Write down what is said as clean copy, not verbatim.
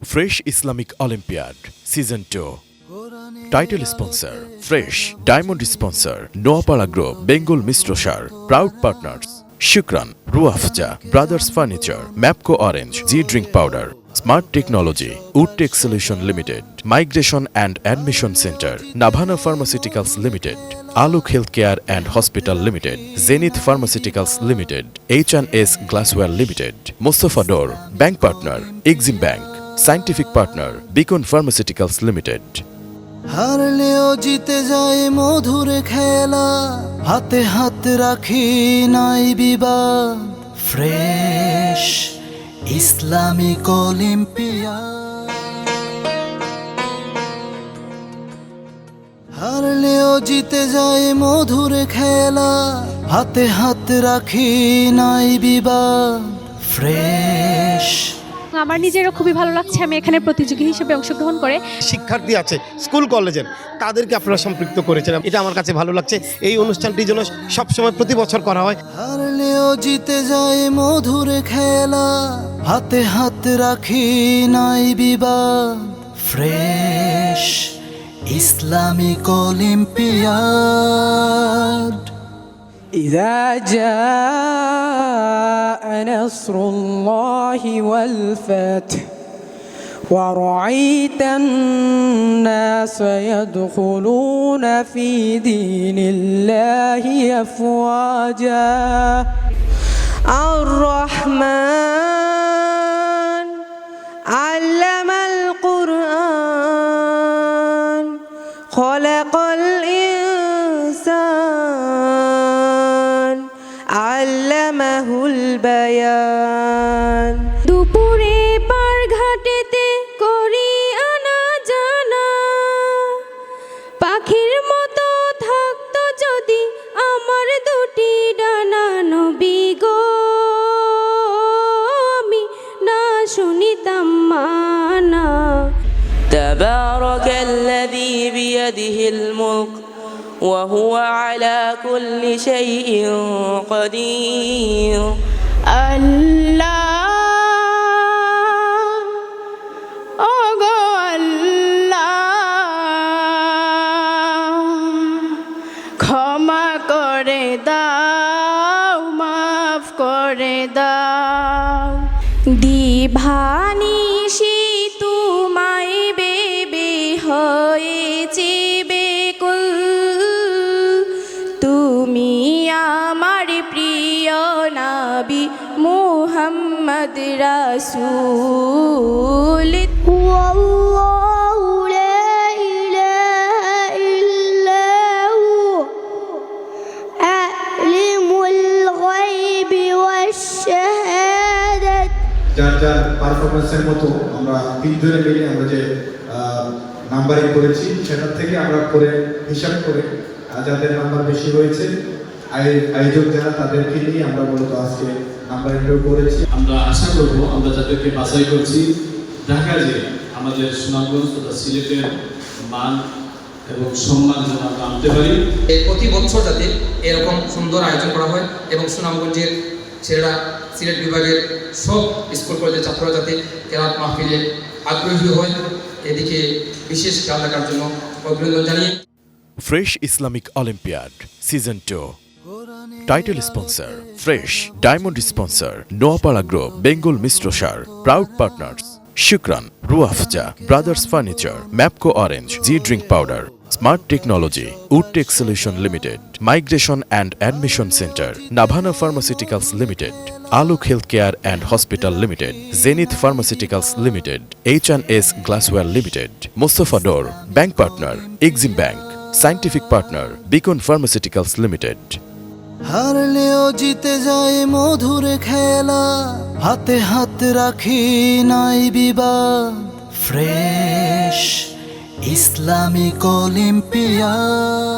Fresh Islamic Olympiad Season 2. Title sponsor Fresh. Diamond sponsor Noapara Group, Bengal Mistrosar. Proud partners Shukran, Ruafja, Brothers Furniture, Mapco Orange, G Drink Powder, Smart Technology, Woodtech Solution Limited, Migration and Admission Center, Navana Pharmaceuticals Limited, Aluk Healthcare and Hospital Limited, Zenith Pharmaceuticals Limited, H&S Glassware Limited, Mustafa Dor, Bank Partner, Exim Bank, Scientific Partner, Beacon Pharmaceuticals Limited. হারলেও জিতে যায় মধুর খেলা, হাতে হাত রাখি নাই বিবাদ। Fresh Islamic olympiad. হারলেও জিতে যায় মধুর খেলা, হাতে হাত রাখি নাই বিবাদ। ফ্রেশ। আমার নিজেরও খুবই ভালো লাগছে আমি এখানে প্রতিযোগী হিসেবে অংশগ্রহণ করে। শিক্ষার্থী আছে স্কুল কলেজের, তাদেরকে আপনারা সম্পৃক্ত করেছেন, এটা আমার কাছে ভালো লাগছে। এই অনুষ্ঠানটি যেন সবসময় প্রতি বছর করা হয়। হারলেও জিতে যায় মধুর খেলা, হাতে হাত রাখি নাই বিবাদ। Fresh Islamic olympiad. إذا جاء نصر الله والفتح ورأيت الناس يدخلون في دين الله أفواجا الرحمن علم القرآن خلق الإنسان علمه البيان দুপুরে পার ঘাটেতে করি আনা জানা, পাখির মতো থাকতো যদি আমার দুটি ডানা। নবী গো আমি না শুনিতাম মানা। تبارك الذي بيده الملك وهو على كل شيء قدير আল্লাহ ওগো আল্লাহ, ক্ষমা করে দাও, মাফ করে দাও। দিভানিশি তোমায় বেবে হয়েছে বেকুল, তুমি আমার প্রিয় নবী মুহাম্মদ রাসূল। والله لا إله إلا هو عالم الغيب والشهادة। যার যার পারফরমেন্সের মতো আমরা তিনজনে মিলে আমরা যে নাম্বারিং করেছি সেটার থেকে আমরা করে হিসাব করে যাদের নাম্বার বেশি হয়েছে আয়োজক যারা তাদেরকে নিয়ে আমরা মূলত আজকে নাম্বারিং করেছি। আমরা আশা করব আমরা যাদেরকে বাছাই করছি ঢাকা যে আমাদের সুনামগঞ্জ তথা সিলেটের মান এবং সম্মান যেন আমরা আনতে পারি। প্রতি বছর যাতে এরকম সুন্দর আয়োজন করা হয় এবং সুনামগঞ্জের ছেলেরা সিলেট বিভাগের সব স্কুল কলেজের ছাত্ররা যাতে কেরাত মাহফিলে আগ্রহী হয়, এদিকে বিশেষ খেয়াল রাখার জন্য অভিনন্দন জানিয়ে। Fresh Islamic Olympiad Season 2. Title sponsor Fresh. Diamond sponsor Noapara Group, Bengal Mistrosar. Proud partners Shukran, Ruafja, Brothers Furniture, Mapco Orange, G Drink Powder, Smart Technology, Woodtech Solution Limited, Migration and Admission Center, Navana Pharmaceuticals Limited, Aluk Healthcare and Hospital Limited, Zenith Pharmaceuticals Limited, H&S Glassware Limited, Mustafa Dor, Bank Partner, Exim Bank, Scientific Partner, Beacon Pharmaceuticals Limited. হারলেও জিতে যায় মধুর খেলা, হাতে হাত রাখি নাই বিবাদ। Fresh Islamic olympiad.